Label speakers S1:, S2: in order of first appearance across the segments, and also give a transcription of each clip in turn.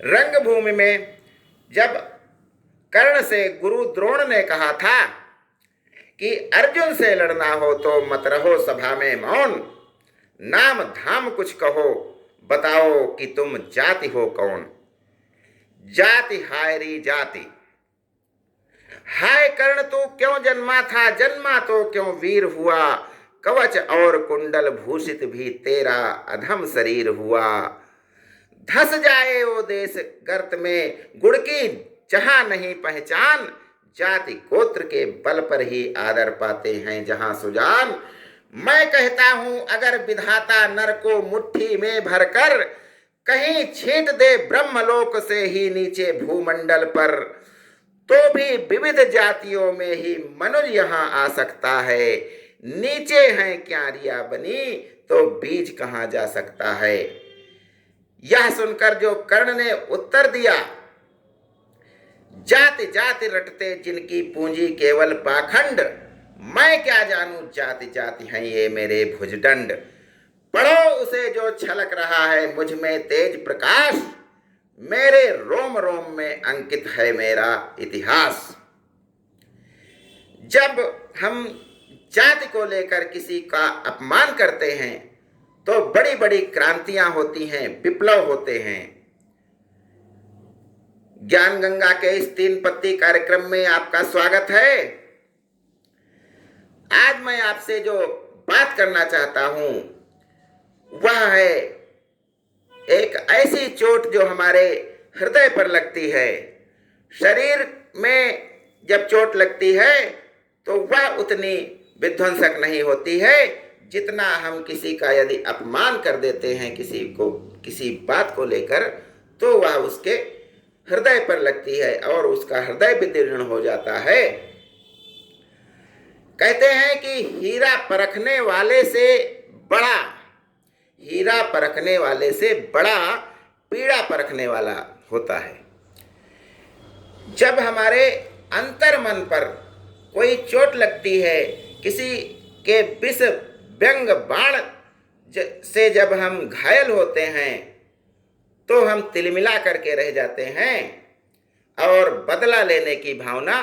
S1: रंगभूमि में जब कर्ण से गुरु द्रोण ने कहा था कि अर्जुन से लड़ना हो तो मत रहो सभा में मौन, नाम धाम कुछ कहो, बताओ कि तुम जाति हो कौन। जाति हाय री जाति, हाय कर्ण तू क्यों जन्मा था, जन्मा तो क्यों वीर हुआ, कवच और कुंडल भूषित भी तेरा अधम शरीर हुआ। धस जाए वो देश गर्त में, गुड़ की जहां नहीं पहचान, जाति गोत्र के बल पर ही आदर पाते हैं जहां सुजान। मैं कहता हूं अगर विधाता नर को मुट्ठी में भरकर कहीं छींट दे ब्रह्मलोक से ही नीचे भूमंडल पर, तो भी विविध जातियों में ही मनुष्य यहाँ आ सकता है। नीचे हैं क्यारियां बनी तो बीज कहाँ जा सकता है। यह सुनकर जो कर्ण ने उत्तर दिया, जाति जाति रटते जिनकी पूंजी केवल पाखंड, मैं क्या जानूं जाति जाति हैं ये मेरे भुजदंड। पढ़ो उसे जो छलक रहा है मुझ में तेज प्रकाश, मेरे रोम रोम में अंकित है मेरा इतिहास। जब हम जाति को लेकर किसी का अपमान करते हैं तो बड़ी बड़ी क्रांतियां होती हैं, विप्लव होते हैं। ज्ञान गंगा के इस 3 पत्ती कार्यक्रम में आपका स्वागत है। आज मैं आपसे जो बात करना चाहता हूं वह है एक ऐसी चोट जो हमारे हृदय पर लगती है। शरीर में जब चोट लगती है तो वह उतनी विध्वंसक नहीं होती है जितना हम किसी का यदि अपमान कर देते हैं किसी को किसी बात को लेकर, तो वह उसके हृदय पर लगती है और उसका हृदय विदीर्ण हो जाता है। कहते हैं कि हीरा परखने वाले से बड़ा पीड़ा परखने वाला होता है। जब हमारे अंतर मन पर कोई चोट लगती है, किसी के विष व्यंग बाण से जब हम घायल होते हैं तो हम तिलमिला करके रह जाते हैं और बदला लेने की भावना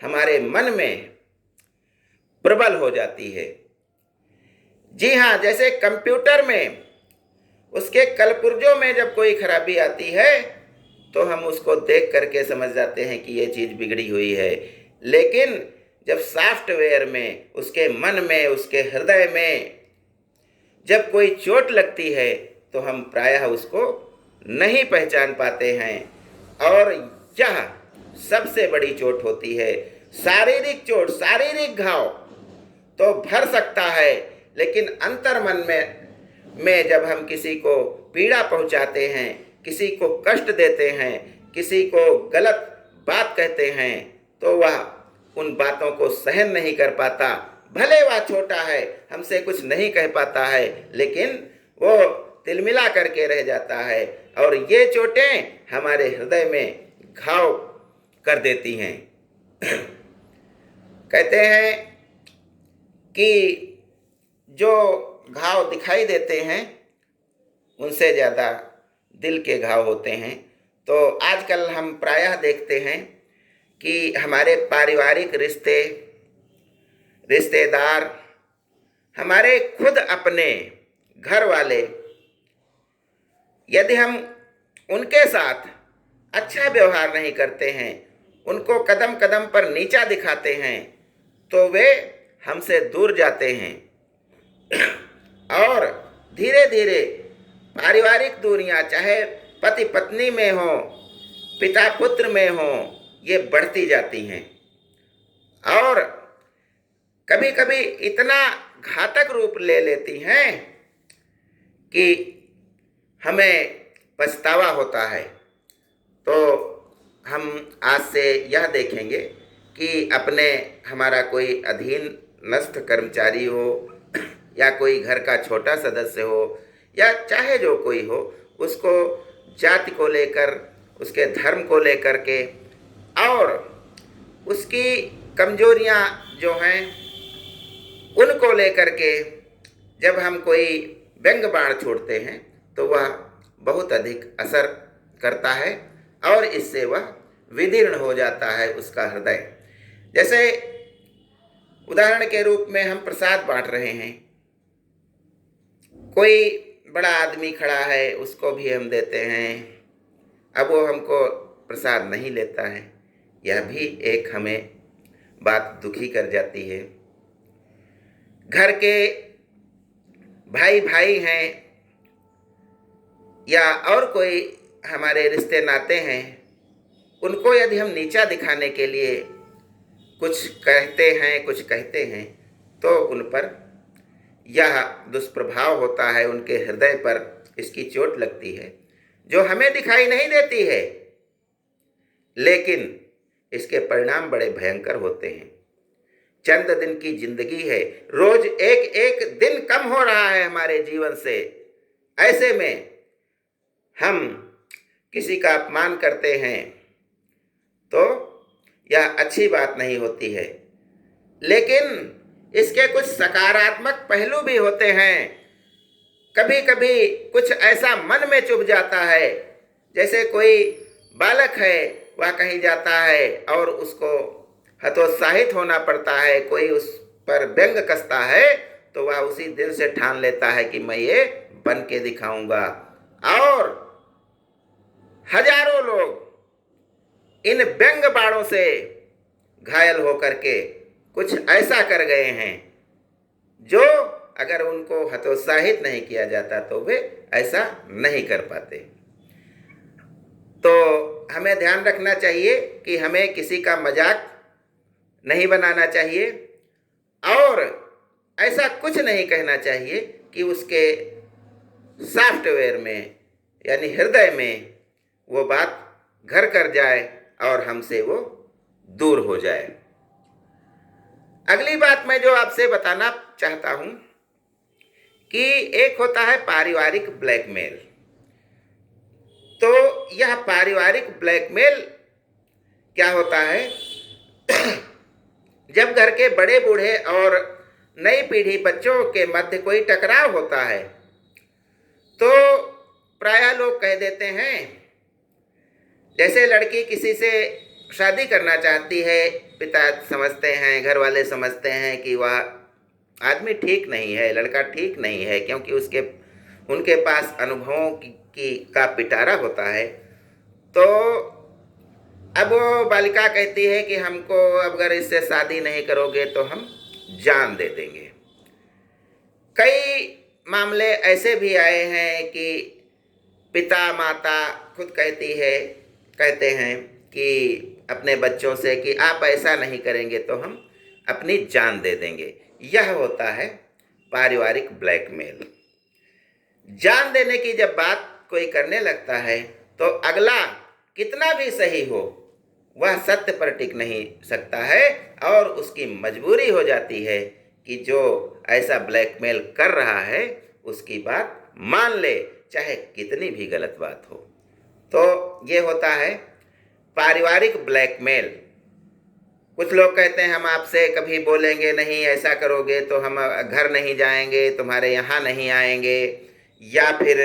S1: हमारे मन में प्रबल हो जाती है। जी हाँ, जैसे कंप्यूटर में उसके कलपुर्जों में जब कोई खराबी आती है तो हम उसको देख करके समझ जाते हैं कि ये चीज़ बिगड़ी हुई है, लेकिन जब सॉफ्टवेयर में, उसके मन में, उसके हृदय में जब कोई चोट लगती है तो हम प्रायः उसको नहीं पहचान पाते हैं। और यह सबसे बड़ी चोट होती है। शारीरिक चोट, शारीरिक घाव तो भर सकता है, लेकिन अंतर मन में जब हम किसी को पीड़ा पहुंचाते हैं, किसी को कष्ट देते हैं, किसी को गलत बात कहते हैं, तो वह उन बातों को सहन नहीं कर पाता। भले वह छोटा है, हमसे कुछ नहीं कह पाता है, लेकिन वो तिलमिला करके रह जाता है और ये चोटें हमारे हृदय में घाव कर देती हैं। कहते हैं कि जो घाव दिखाई देते हैं उनसे ज़्यादा दिल के घाव होते हैं। तो आजकल हम प्रायः देखते हैं कि हमारे पारिवारिक रिश्तेदार, हमारे खुद अपने घर वाले, यदि हम उनके साथ अच्छा व्यवहार नहीं करते हैं, उनको कदम कदम पर नीचा दिखाते हैं, तो वे हमसे दूर जाते हैं और धीरे धीरे पारिवारिक दूरियां, चाहे पति पत्नी में हो, पिता पुत्र में हो, ये बढ़ती जाती हैं और कभी कभी इतना घातक रूप ले लेती हैं कि हमें पछतावा होता है। तो हम आज से यह देखेंगे कि अपने हमारा कोई अधीनस्थ कर्मचारी हो या कोई घर का छोटा सदस्य हो या चाहे जो कोई हो, उसको जाति को लेकर, उसके धर्म को लेकर के और उसकी कमजोरियां जो हैं उनको लेकर के जब हम कोई व्यंग बाण छोड़ते हैं तो वह बहुत अधिक असर करता है और इससे वह विदीर्ण हो जाता है उसका हृदय। जैसे उदाहरण के रूप में हम प्रसाद बांट रहे हैं, कोई बड़ा आदमी खड़ा है, उसको भी हम देते हैं, अब वो हमको प्रसाद नहीं लेता है, यह भी एक हमें बात दुखी कर जाती है। घर के भाई भाई हैं या और कोई हमारे रिश्ते नाते हैं, उनको यदि हम नीचा दिखाने के लिए कुछ कहते हैं तो उन पर यह दुष्प्रभाव होता है, उनके हृदय पर इसकी चोट लगती है जो हमें दिखाई नहीं देती है, लेकिन इसके परिणाम बड़े भयंकर होते हैं। चंद दिन की जिंदगी है, रोज एक एक दिन कम हो रहा है हमारे जीवन से। ऐसे में हम किसी का अपमान करते हैं तो यह अच्छी बात नहीं होती है, लेकिन इसके कुछ सकारात्मक पहलू भी होते हैं। कभी कभी कुछ ऐसा मन में चुभ जाता है, जैसे कोई बालक है, वह कहीं जाता है और उसको हतोत्साहित होना पड़ता है, कोई उस पर व्यंग कसता है तो वह उसी दिल से ठान लेता है कि मैं ये बन के दिखाऊंगा। और हजारों लोग इन व्यंग बाणों से घायल होकर के कुछ ऐसा कर गए हैं जो अगर उनको हतोत्साहित नहीं किया जाता तो वे ऐसा नहीं कर पाते। तो हमें ध्यान रखना चाहिए कि हमें किसी का मजाक नहीं बनाना चाहिए और ऐसा कुछ नहीं कहना चाहिए कि उसके सॉफ्टवेयर में यानी हृदय में वो बात घर कर जाए और हमसे वो दूर हो जाए। अगली बात मैं जो आपसे बताना चाहता हूं कि एक होता है पारिवारिक ब्लैकमेल। तो यह पारिवारिक ब्लैकमेल क्या होता है? जब घर के बड़े बूढ़े और नई पीढ़ी बच्चों के मध्य कोई टकराव होता है तो प्रायः लोग कह देते हैं, जैसे लड़की किसी से शादी करना चाहती है, पिता समझते हैं, घर वाले समझते हैं कि वह आदमी ठीक नहीं है, लड़का ठीक नहीं है, क्योंकि उनके पास अनुभवों का पिटारा होता है। तो अब वो बालिका कहती है कि हमको अगर इससे शादी नहीं करोगे तो हम जान दे देंगे। कई मामले ऐसे भी आए हैं कि पिता माता खुद कहते हैं कि अपने बच्चों से कि आप ऐसा नहीं करेंगे तो हम अपनी जान दे देंगे। यह होता है पारिवारिक ब्लैकमेल। जान देने की जब बात कोई करने लगता है तो अगला कितना भी सही हो वह सत्य पर टिक नहीं सकता है और उसकी मजबूरी हो जाती है कि जो ऐसा ब्लैकमेल कर रहा है उसकी बात मान ले, चाहे कितनी भी गलत बात हो। तो ये होता है पारिवारिक ब्लैकमेल। कुछ लोग कहते हैं हम आपसे कभी बोलेंगे नहीं, ऐसा करोगे तो हम घर नहीं जाएंगे, तुम्हारे यहाँ नहीं आएंगे, या फिर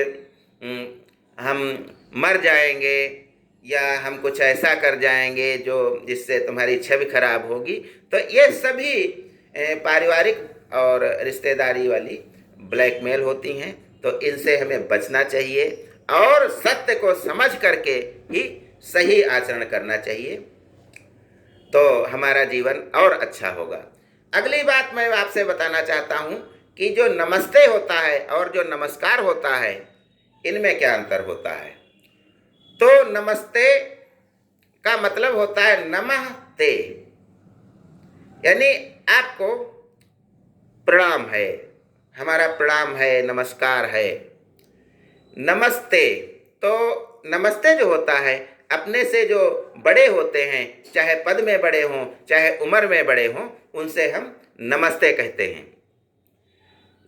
S1: हम मर जाएंगे, या हम कुछ ऐसा कर जाएंगे जिससे तुम्हारी छवि खराब होगी। तो ये सभी पारिवारिक और रिश्तेदारी वाली ब्लैकमेल होती हैं। तो इनसे हमें बचना चाहिए और सत्य को समझ करके ही सही आचरण करना चाहिए, तो हमारा जीवन और अच्छा होगा। अगली बात मैं आपसे बताना चाहता हूँ कि जो नमस्ते होता है और जो नमस्कार होता है, इनमें क्या अंतर होता है। तो नमस्ते का मतलब होता है नमः ते, यानी आपको प्रणाम है, हमारा प्रणाम है, नमस्कार है। नमस्ते, तो नमस्ते जो होता है अपने से जो बड़े होते हैं, चाहे पद में बड़े हों चाहे उम्र में बड़े हों, उनसे हम नमस्ते कहते हैं।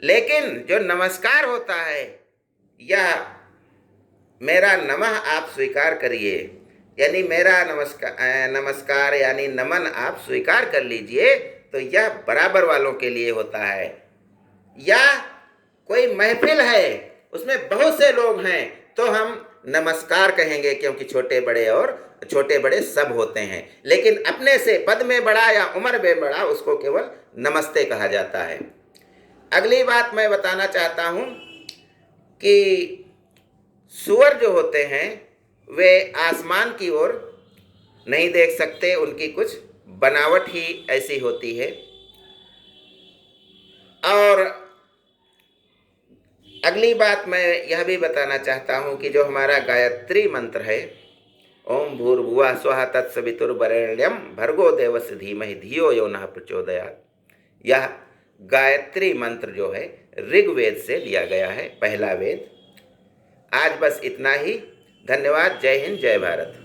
S1: लेकिन जो नमस्कार होता है, यह मेरा नमः आप स्वीकार करिए, यानी मेरा नमस्कार यानी नमन आप स्वीकार कर लीजिए, तो यह बराबर वालों के लिए होता है। या कोई महफिल है, उसमें बहुत से लोग हैं, तो हम नमस्कार कहेंगे, क्योंकि छोटे बड़े सब होते हैं, लेकिन अपने से पद में बड़ा या उम्र में बड़ा उसको केवल नमस्ते कहा जाता है। अगली बात मैं बताना चाहता हूँ कि सूअर जो होते हैं वे आसमान की ओर नहीं देख सकते, उनकी कुछ बनावट ही ऐसी होती है। और अगली बात मैं यह भी बताना चाहता हूँ कि जो हमारा गायत्री मंत्र है, ओम भूर्भुवः स्वः तत्सवितुर्वरेण्यं भर्गो देवस्य धीमहि धियो यो नः प्रचोदयात्, यह गायत्री मंत्र जो है ऋग्वेद से लिया गया है, पहला वेद। आज बस इतना ही। धन्यवाद। जय हिंद, जय भारत।